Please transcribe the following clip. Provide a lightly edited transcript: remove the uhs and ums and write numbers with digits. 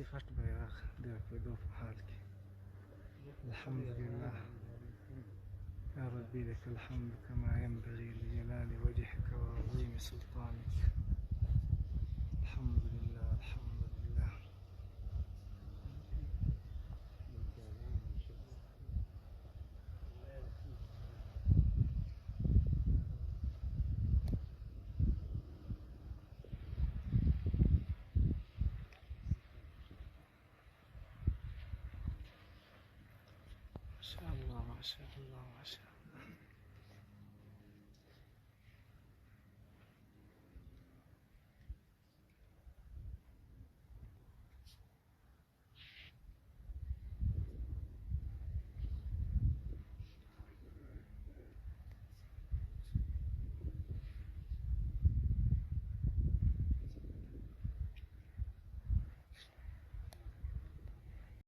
خشبة يا أخي ديرك يدوب حالك. الحمد لله يا ربي، لك الحمد كما ينبغي لجلال وجهك وعظيم سلطانك. الحمد لله الحمد لله. ما شاء الله ما شاء الله ما شاء الله.